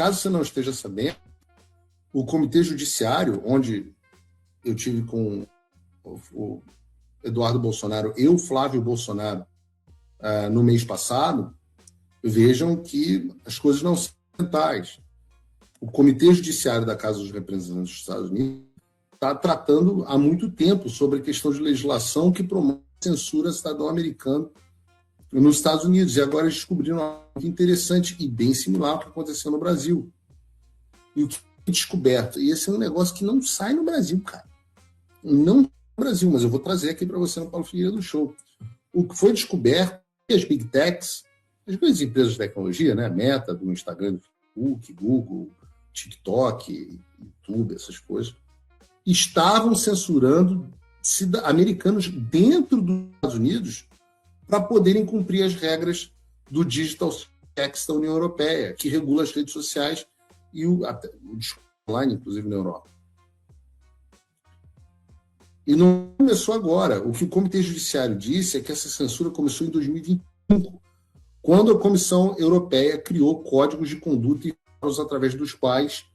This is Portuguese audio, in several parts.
caso você não esteja sabendo, o Comitê Judiciário, onde eu tive com o Eduardo Bolsonaro e o Flávio Bolsonaro no mês passado, vejam que as coisas não são tais. O Comitê Judiciário da Casa dos Representantes dos Estados Unidos está tratando há muito tempo sobre a questão de legislação que promove a censura cidadão americano nos Estados Unidos. E agora eles descobriram algo interessante e bem similar ao que aconteceu no Brasil. E o que foi descoberto? E esse é um negócio que não sai no Brasil, cara. Não no Brasil, mas eu vou trazer aqui para você no Paulo Figueiredo Show. O que foi descoberto é que as Big Techs, as grandes empresas de tecnologia, né? Meta, do Instagram, do Facebook, Google, TikTok, YouTube, essas coisas, estavam censurando americanos dentro dos Estados Unidos para poderem cumprir as regras do Digital Act da União Europeia, que regula as redes sociais e o discurso online, inclusive na Europa. E não começou agora. O que o Comitê Judiciário disse é que essa censura começou em 2025, quando a Comissão Europeia criou códigos de conduta e através dos quais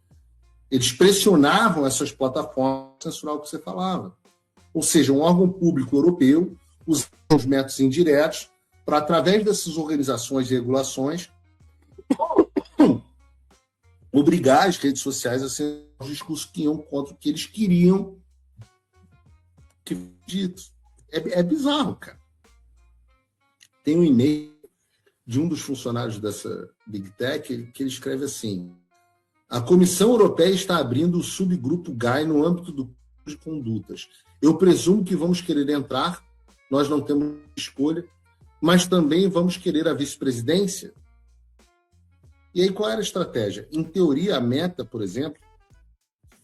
eles pressionavam essas plataformas a censurar o que você falava. Ou seja, um órgão público europeu usando os métodos indiretos para, através dessas organizações e regulações, obrigar as redes sociais a censurar os discursos que iam contra o que eles queriam que fosse dito. É bizarro, cara. Tem um e-mail de um dos funcionários dessa Big Tech que ele escreve assim: a Comissão Europeia está abrindo o subgrupo GAI no âmbito do código de condutas. Eu presumo que vamos querer entrar, nós não temos escolha, mas também vamos querer a vice-presidência. E aí qual era a estratégia? Em teoria, a Meta, por exemplo,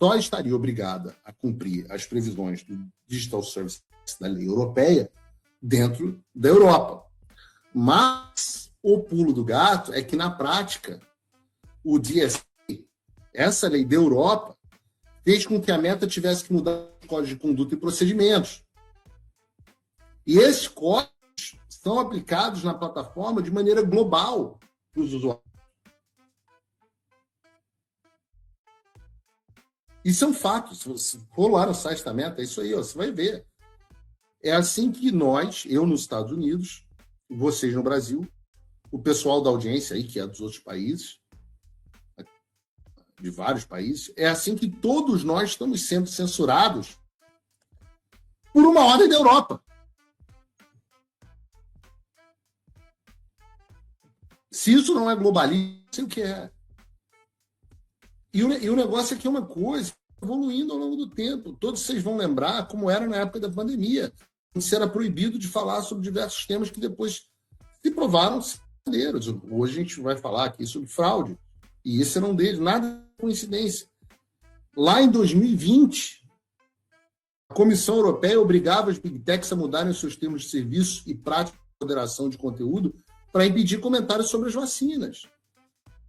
só estaria obrigada a cumprir as previsões do Digital Services da lei europeia dentro da Europa. Mas o pulo do gato é que, na prática, o DSA, essa lei da Europa, fez com que a Meta tivesse que mudar o código de conduta e procedimentos. E esses códigos são aplicados na plataforma de maneira global para os usuários. Isso é um fato. Se você for lá no site da Meta, é isso aí, ó, você vai ver. É assim que nós, eu nos Estados Unidos, vocês no Brasil, o pessoal da audiência aí, que é dos outros países, de vários países, é assim que todos nós estamos sendo censurados por uma ordem da Europa. Se isso não é globalismo, não sei o que é. E o negócio é que é uma coisa evoluindo ao longo do tempo. Todos vocês vão lembrar como era na época da pandemia. Isso era proibido de falar sobre diversos temas que depois se provaram verdadeiros. Hoje a gente vai falar aqui sobre fraude. E esse era um deles. Nada de coincidência. Lá em 2020, a Comissão Europeia obrigava as Big Techs a mudarem os seus termos de serviço e práticas de moderação de conteúdo para impedir comentários sobre as vacinas.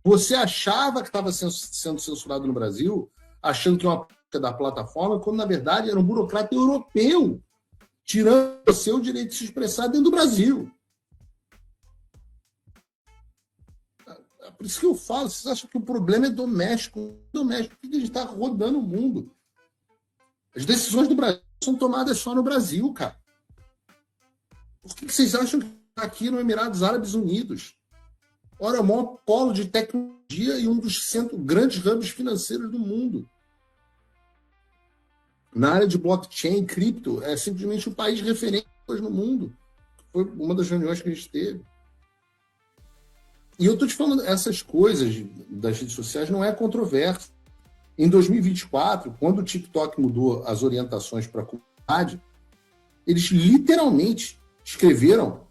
Você achava que estava sendo censurado no Brasil, achando que é uma prática da plataforma, quando, na verdade, era um burocrata europeu tirando o seu direito de se expressar dentro do Brasil. É por isso que eu falo, vocês acham que o problema é doméstico? Doméstico, porque a gente está rodando o mundo. As decisões do Brasil são tomadas só no Brasil, cara. Por que vocês acham que está aqui no Emirados Árabes Unidos? Ora, é o maior polo de tecnologia e um dos grandes hubs financeiros do mundo. Na área de blockchain, cripto, é simplesmente o país referente hoje no mundo. Foi uma das reuniões que a gente teve. E eu estou te falando, essas coisas das redes sociais não é controverso. Em 2024, quando o TikTok mudou as orientações para a comunidade, eles literalmente escreveram,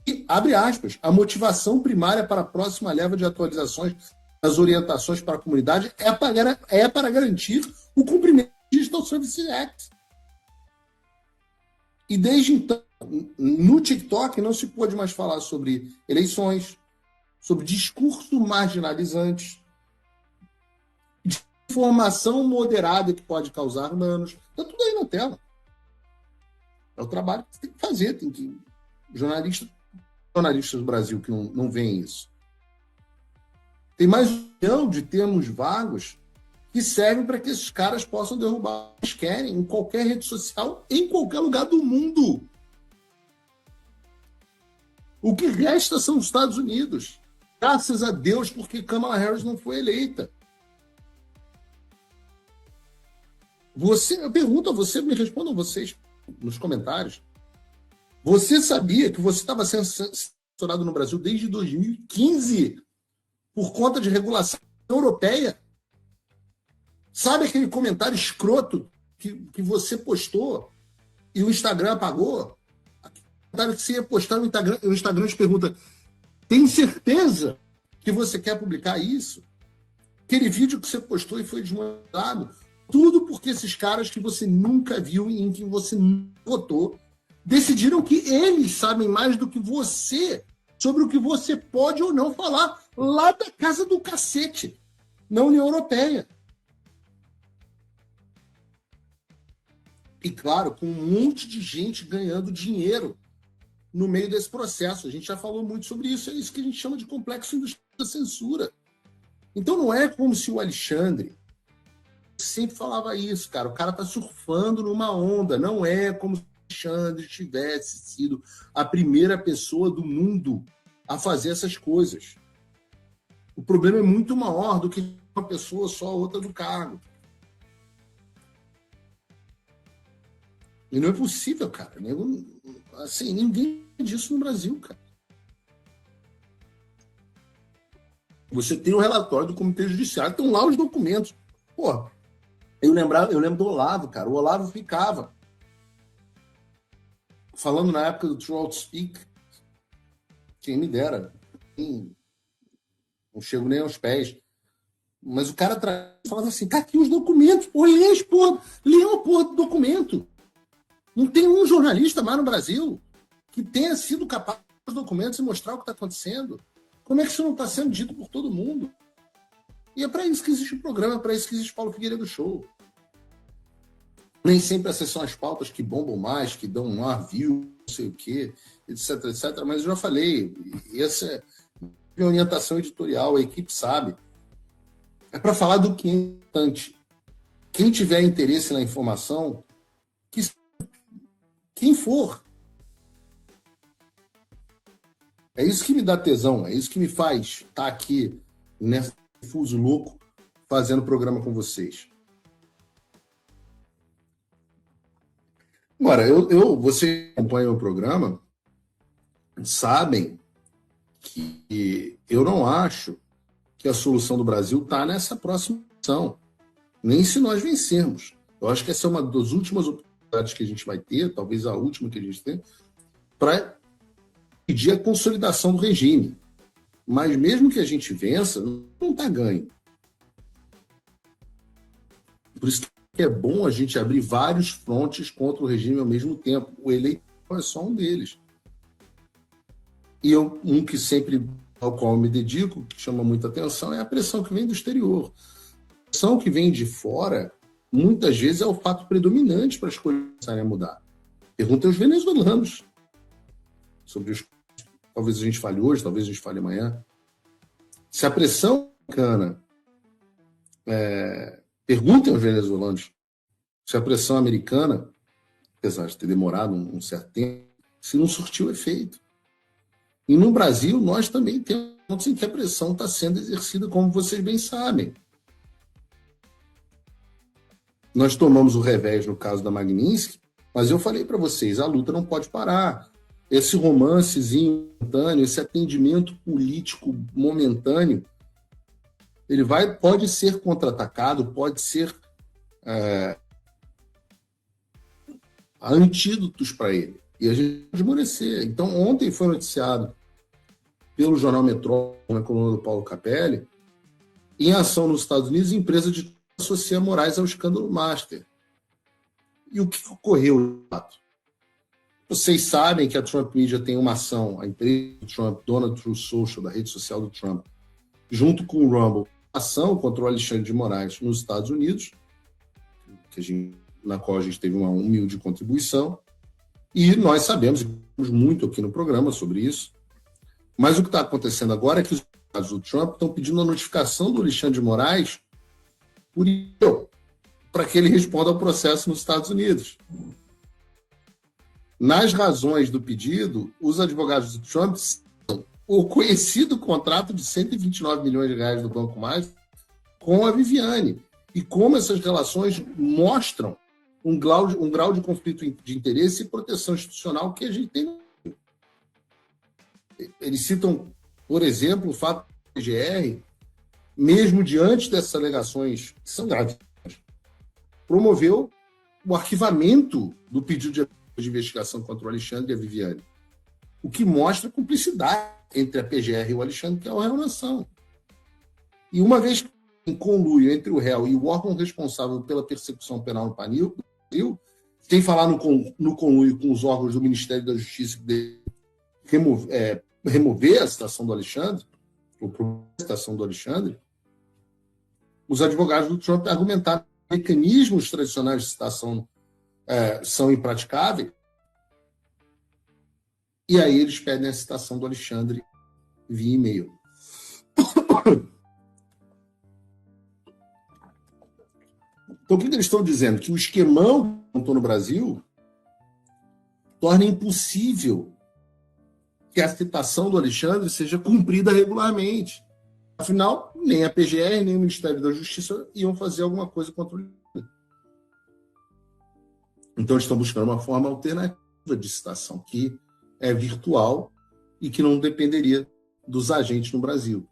e, abre aspas, a motivação primária para a próxima leva de atualizações das orientações para a comunidade é para garantir o cumprimento do Digital Services Act. E desde então, no TikTok não se pode mais falar sobre eleições, sobre discurso marginalizante, de informação moderada que pode causar danos. Está tudo aí na tela. É o trabalho que você tem que fazer. Tem que... jornalistas do Brasil que não veem isso. Tem mais 1 milhão de termos vagos que servem para que esses caras possam derrubar o que eles querem em qualquer rede social, em qualquer lugar do mundo. O que resta são os Estados Unidos. Graças a Deus, porque Kamala Harris não foi eleita. Eu pergunto a você, me respondam vocês nos comentários. Você sabia que você estava sendo censurado no Brasil desde 2015 por conta de regulação europeia? Sabe aquele comentário escroto que você postou e o Instagram apagou? Aquele comentário que você ia postar no Instagram, o Instagram te pergunta: tem certeza que você quer publicar isso? Aquele vídeo que você postou e foi desmontado. Tudo porque esses caras que você nunca viu e em quem você nunca votou decidiram que eles sabem mais do que você sobre o que você pode ou não falar lá da casa do cacete, na União Europeia. E, claro, com um monte de gente ganhando dinheiro no meio desse processo. A gente já falou muito sobre isso. É isso que a gente chama de complexo industrial da censura. Então, não é como se o Alexandre sempre falava isso, cara. O cara tá surfando numa onda. Não é como se o Alexandre tivesse sido a primeira pessoa do mundo a fazer essas coisas. O problema é muito maior do que uma pessoa só, outra do cargo. E não é possível, cara. Assim, ninguém faz disso no Brasil, cara. Você tem o relatório do Comitê Judiciário, estão lá os documentos. Pô, eu lembro do Olavo, cara. O Olavo ficava falando na época do Throat Speak. Quem me dera. Não chego nem aos pés. Mas o cara falava assim: tá aqui os documentos, pô, lê a porra do documento. Não tem um jornalista mais no Brasil que tenha sido capaz de ler os documentos e mostrar o que está acontecendo. Como é que isso não está sendo dito por todo mundo? E é para isso que existe o programa, é para isso que existe o Paulo Figueiredo Show. Nem sempre essas são as pautas que bombam mais, que dão um ar view, não sei o quê, etc, etc. Mas eu já falei, essa é a orientação editorial, a equipe sabe. É para falar do que é importante. Quem tiver interesse na informação, quem for. É isso que me dá tesão, é isso que me faz estar aqui nesse fuso louco fazendo programa com vocês. Agora, você acompanha o programa, sabem que eu não acho que a solução do Brasil está nessa próxima eleição, nem se nós vencermos. Eu acho que essa é uma das últimas oportunidades que a gente vai ter, talvez a última que a gente tem, para pedir a consolidação do regime. Mas mesmo que a gente vença, não está ganho. Por isso que é bom a gente abrir vários frontes contra o regime ao mesmo tempo. O eleitor é só um deles. E um que sempre, ao qual eu me dedico, que chama muita atenção, é a pressão que vem do exterior. A pressão que vem de fora, muitas vezes, é o fato predominante para as coisas começarem a mudar. Pergunta aos venezuelanos sobre os. Talvez a gente fale hoje, talvez a gente fale amanhã. Se a pressão americana. Perguntem aos venezuelanos se a pressão americana, apesar de ter demorado um certo tempo, se não surtiu efeito. E no Brasil, nós também temos pontos em que a pressão está sendo exercida, como vocês bem sabem. Nós tomamos o revés no caso da Magnitsky, mas eu falei para vocês, a luta não pode parar. Esse romancezinho momentâneo, esse atendimento político momentâneo, ele pode ser contra-atacado, pode ser antídotos para ele. E a gente pode esmorecer. Então, ontem foi noticiado pelo jornal Metrópole, na coluna do Paulo Capelli, em ação nos Estados Unidos, empresa de associa Moraes ao escândalo Master. E o que ocorreu? Vocês sabem que a Trump Media tem uma ação, a empresa do Trump, Donald True Social, da rede social do Trump, junto com o Rumble, ação contra o Alexandre de Moraes nos Estados Unidos, na qual a gente teve uma humilde contribuição, e nós sabemos, e falamos muito aqui no programa sobre isso, Mas o que está acontecendo agora é que os advogados do Trump estão pedindo a notificação do Alexandre de Moraes para que ele responda ao processo nos Estados Unidos. Nas razões do pedido, os advogados do Trump citam o conhecido contrato de 129 milhões de reais do Banco Mais com a Viviane, e como essas relações mostram um grau de conflito de interesse e proteção institucional que a gente tem. Eles citam, por exemplo, o fato que a PGR, mesmo diante dessas alegações que são graves, promoveu o arquivamento do pedido de investigação contra o Alexandre e a Viviane, o que mostra a cumplicidade entre a PGR e o Alexandre, que é o réu-nação. E uma vez que em conluio entre o réu e o órgão responsável pela persecução penal no Brasil, sem falar no conluio com os órgãos do Ministério da Justiça de remover a citação do Alexandre, ou promover a citação do Alexandre, os advogados do Trump argumentaram que mecanismos tradicionais de citação são impraticáveis, e aí eles pedem a citação do Alexandre via e-mail. Então, o que eles estão dizendo? Que o esquemão que montou no Brasil torna impossível que a citação do Alexandre seja cumprida regularmente. Afinal, nem a PGR, nem o Ministério da Justiça iam fazer alguma coisa contra o Alexandre. Então, eles estão buscando uma forma alternativa de citação, que é virtual e que não dependeria dos agentes no Brasil.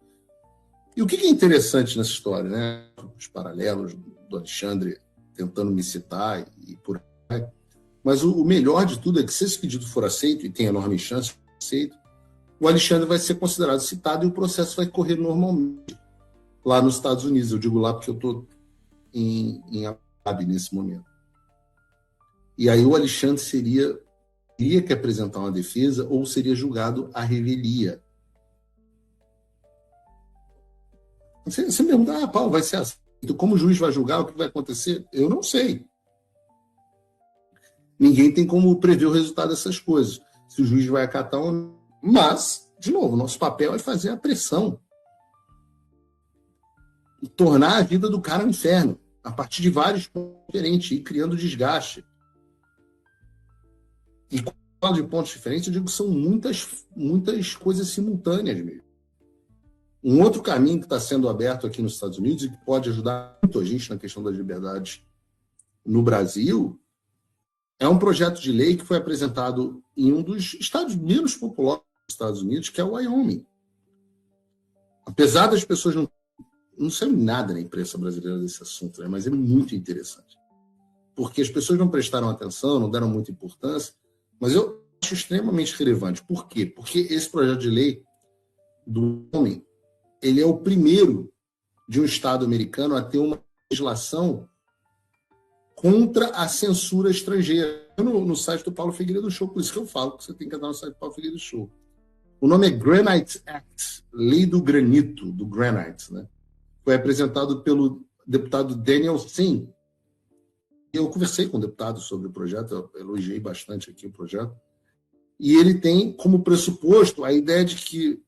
E o que é interessante nessa história, né? Os paralelos do Alexandre tentando me citar e por aí. Mas o melhor de tudo é que, se esse pedido for aceito, e tem enorme chance de ser aceito, o Alexandre vai ser considerado citado e o processo vai correr normalmente lá nos Estados Unidos. Eu digo lá porque eu estou em Abu Dhabi nesse momento. E aí o Alexandre teria que apresentar uma defesa ou seria julgado à revelia. Você me pergunta, Paulo, vai ser assim? Então, como o juiz vai julgar, o que vai acontecer? Eu não sei. Ninguém tem como prever o resultado dessas coisas. Se o juiz vai acatar ou não. Mas, de novo, nosso papel é fazer a pressão. E tornar a vida do cara um inferno, a partir de vários pontos diferentes, e criando desgaste. E quando eu falo de pontos diferentes, eu digo que são muitas coisas simultâneas mesmo. Um outro caminho que está sendo aberto aqui nos Estados Unidos e que pode ajudar muito a gente na questão das liberdades no Brasil é um projeto de lei que foi apresentado em um dos estados menos populosos dos Estados Unidos, que é o Wyoming. Apesar das pessoas não saberem nada na imprensa brasileira desse assunto, né? Mas é muito interessante. Porque as pessoas não prestaram atenção, não deram muita importância, mas eu acho extremamente relevante. Por quê? Porque esse projeto de lei do Wyoming, ele é o primeiro de um Estado americano a ter uma legislação contra a censura estrangeira. No site do Paulo Figueiredo Show, por isso que eu falo que você tem que entrar no site do Paulo Figueiredo Show. O nome é Granite Act, Lei do Granito, do Granite, né? Foi apresentado pelo deputado Daniel Singh. Eu conversei com o deputado sobre o projeto, eu elogiei bastante aqui o projeto. E ele tem como pressuposto a ideia de que,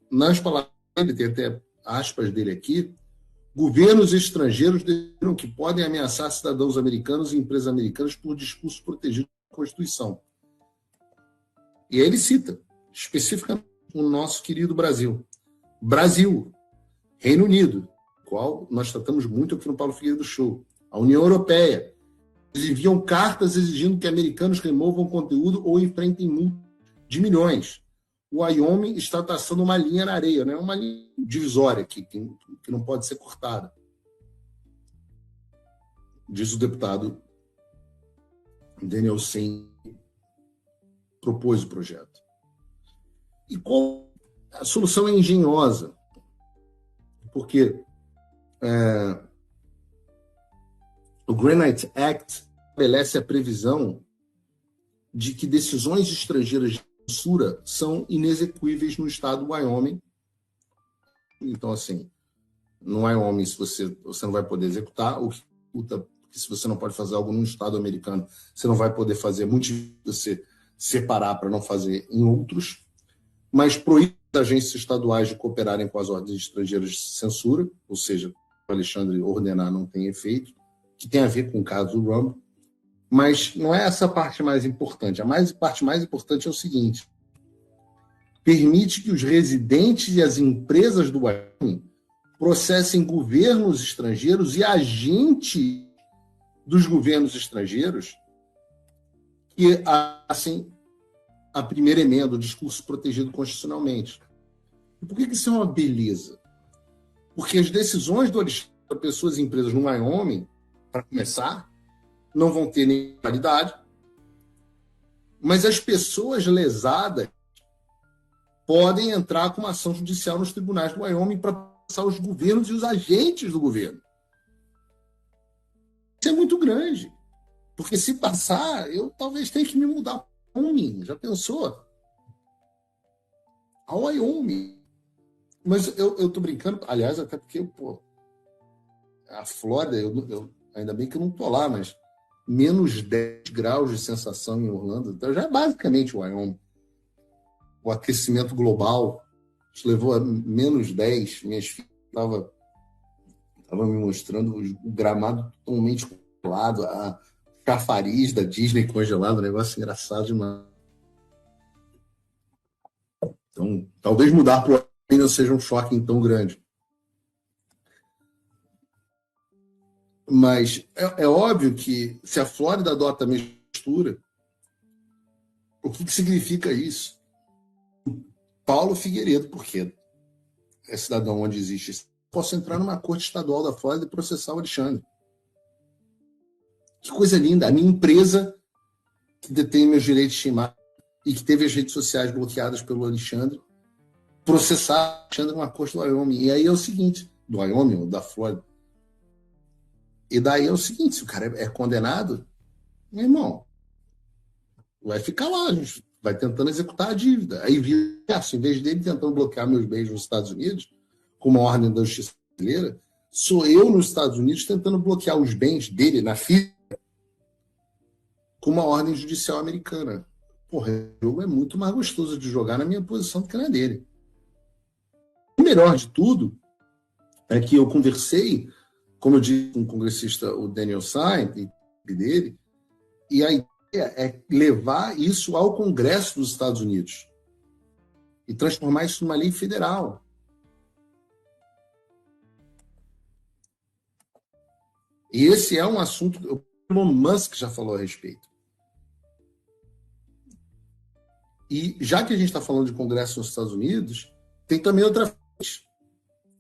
nas palavras dele, tem até aspas dele aqui, governos estrangeiros decidiram que podem ameaçar cidadãos americanos e empresas americanas por discurso protegido pela Constituição. E aí ele cita, especificamente, o nosso querido Brasil. Brasil, Reino Unido, qual nós tratamos muito aqui no Paulo Figueiredo Show. A União Europeia. Eles enviam cartas exigindo que americanos removam conteúdo ou enfrentem multa de milhões. O Wyoming está traçando uma linha na areia, né? Uma linha divisória que não pode ser cortada. Diz o deputado Daniel Singh, propôs o projeto. E qual a solução é engenhosa? Porque o Granite Act estabelece a previsão de que decisões estrangeiras de censura são inexequíveis no estado do Wyoming. Então, assim, no Wyoming, se você não vai poder executar, o que se você não pode fazer algo num estado americano, você não vai poder fazer, muito difícil você separar para não fazer em outros, mas proíbe agências estaduais de cooperarem com as ordens estrangeiras de censura, ou seja, o Alexandre ordenar não tem efeito, que tem a ver com o caso do Rumble, mas não é essa a parte mais importante. Parte mais importante é o seguinte: permite que os residentes e as empresas do Wyoming processem governos estrangeiros e agentes dos governos estrangeiros que, assim, a primeira emenda, o discurso protegido constitucionalmente. E por que isso é uma beleza? Porque as decisões do Alexandre para pessoas e empresas no Wyoming, para começar, não vão ter nenhuma qualidade, mas as pessoas lesadas podem entrar com uma ação judicial nos tribunais do Wyoming para processar os governos e os agentes do governo. Isso é muito grande, porque se passar, eu talvez tenha que me mudar para Wyoming. Já pensou? A Wyoming. Mas eu tô brincando, aliás, até porque, pô, a Flórida, ainda bem que eu não tô lá, mas menos 10 graus de sensação em Orlando, então já é basicamente o Wyoming. O aquecimento global levou a menos 10. Minhas filhas estavam me mostrando o gramado totalmente congelado, a chafariz da Disney congelado, um negócio engraçado demais. Então, talvez mudar para o Wyoming não seja um choque tão grande. Mas é óbvio que se a Flórida adota a mistura, o que significa isso? Paulo Figueiredo, porque é cidadão onde existe isso, posso entrar numa corte estadual da Flórida e processar o Alexandre. Que coisa linda. A minha empresa, que detém meus direitos de imagem e que teve as redes sociais bloqueadas pelo Alexandre, processar o Alexandre numa corte do Wyoming. E aí é o seguinte, do Wyoming ou da Flórida. E daí é o seguinte, se o cara é condenado, meu irmão, vai ficar lá, a gente vai tentando executar a dívida. Aí, em vez dele tentando bloquear meus bens nos Estados Unidos, com uma ordem da justiça brasileira, sou eu nos Estados Unidos tentando bloquear os bens dele na física com uma ordem judicial americana. Porra, o jogo é muito mais gostoso de jogar na minha posição do que na dele. O melhor de tudo é que eu conversei, como eu disse com o congressista, o Daniel Sainz, e dele, e a ideia é levar isso ao Congresso dos Estados Unidos e transformar isso numa lei federal. E esse é um assunto que o Elon Musk já falou a respeito. E já que a gente está falando de Congresso nos Estados Unidos, tem também outra frente,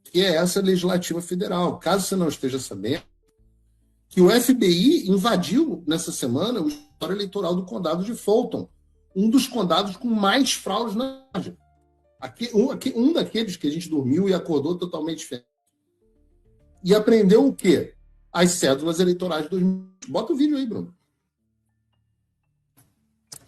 que é essa legislativa federal. Caso você não esteja sabendo, que o FBI invadiu nessa semana o escritório eleitoral do condado de Fulton, um dos condados com mais fraudes na Geórgia. Um daqueles que a gente dormiu e acordou totalmente diferente. E aprendeu o quê? As cédulas eleitorais de 2020. Bota o vídeo aí, Bruno.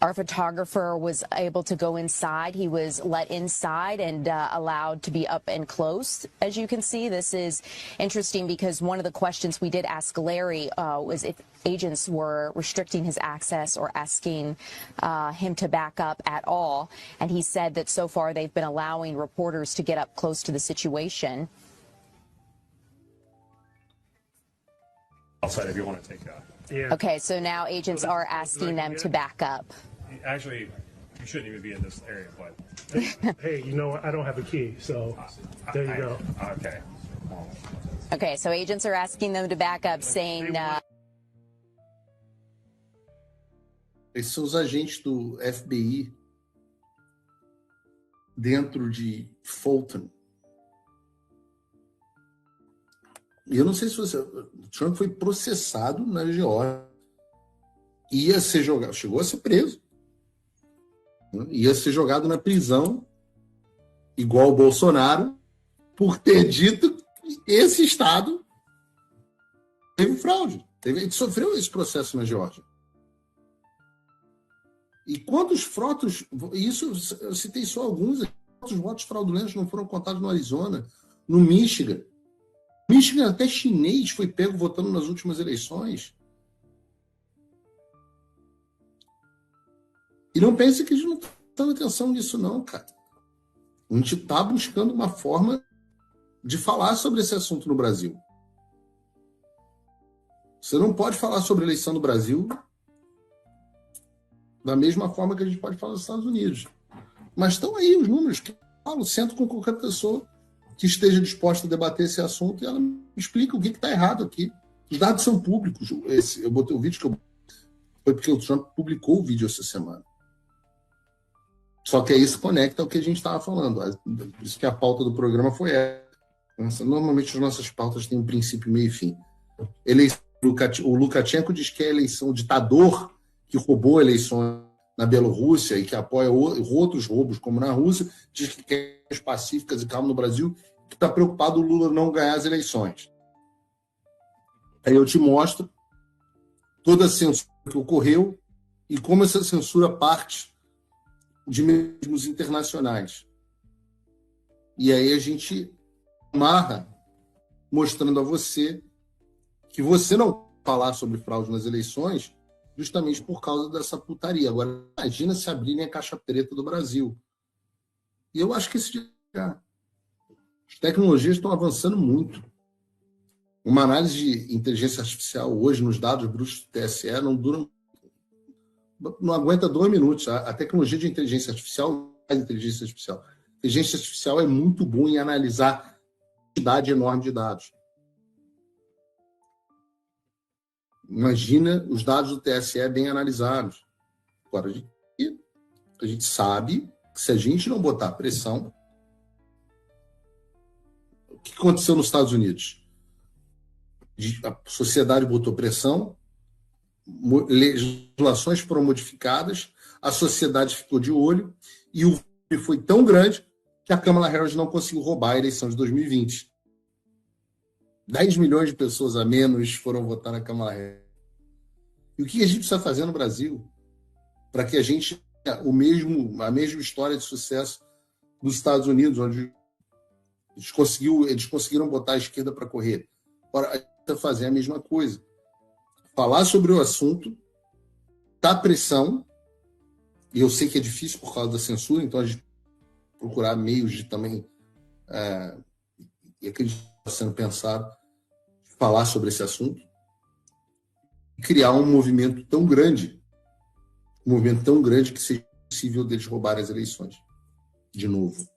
Our photographer was able to go inside. He was let inside and allowed to be up and close. As you can see, this is interesting because one of the questions we did ask Larry was if agents were restricting his access or asking him to back up at all. And he said that so far they've been allowing reporters to get up close to the situation. Outside if you want to take that. Yeah. Okay, so now agents are asking them to back up. Actually, you shouldn't even be in this area, but... Hey, you know what? I don't have a key, so there you go. Okay. Okay, so agents are asking them to back up, saying... Esses são os agentes do FBI dentro de Fulton. E eu não sei se você... O Trump foi processado na Geórgia. Ia ser jogado... Chegou a ser preso. Ia ser jogado na prisão, igual o Bolsonaro, por ter dito que esse Estado teve fraude. Ele sofreu esse processo na Geórgia. E quantos votos... Isso, eu citei só alguns. Quantos votos fraudulentos não foram contados no Arizona, no Michigan? Michigan, até chinês foi pego votando nas últimas eleições. E não pense que a gente não está prestando atenção nisso, não, cara. A gente está buscando uma forma de falar sobre esse assunto no Brasil. Você não pode falar sobre eleição no Brasil da mesma forma que a gente pode falar nos Estados Unidos. Mas estão aí os números que eu falo, sento com qualquer pessoa que esteja disposta a debater esse assunto e ela me explica o que está errado aqui. Os dados são públicos. Eu botei o vídeo foi porque o Trump publicou o vídeo essa semana. Só que aí se conecta ao que a gente estava falando. Por isso que a pauta do programa foi essa. Normalmente as nossas pautas têm um princípio, meio e fim. O Lukashenko diz que é eleição, o ditador que roubou eleições na Bielorrússia e que apoia outros roubos, como na Rússia, diz que quer pacíficas e calma no Brasil, que está preocupado o Lula não ganhar as eleições. Aí eu te mostro toda a censura que ocorreu e como essa censura parte de mecanismos internacionais. E aí a gente amarra, mostrando a você que você não falar sobre fraude nas eleições justamente por causa dessa putaria. Agora, imagina se abrirem a caixa preta do Brasil. E eu acho que esse dia, as tecnologias estão avançando muito. Uma análise de inteligência artificial hoje, nos dados brutos do TSE, não aguenta 2 minutos. A tecnologia de inteligência artificial é inteligência artificial. A inteligência artificial é muito boa em analisar quantidade enorme de dados. Imagina os dados do TSE bem analisados. Agora, a gente sabe que se a gente não botar pressão... O que aconteceu nos Estados Unidos? A sociedade botou pressão, legislações foram modificadas, a sociedade ficou de olho e o volume foi tão grande que a Kamala Harris não conseguiu roubar a eleição de 2020. 10 milhões de pessoas a menos foram votar na Kamala Harris. E o que a gente precisa fazer no Brasil para que a gente tenha a mesma história de sucesso dos Estados Unidos, onde eles conseguiram botar a esquerda para correr? Agora, a gente precisa fazer a mesma coisa. Falar sobre o assunto, dar pressão, e eu sei que é difícil por causa da censura, então a gente procurar meios de também, e acredito que está sendo pensado, falar sobre esse assunto, e criar um movimento tão grande que seja possível deles roubarem as eleições de novo.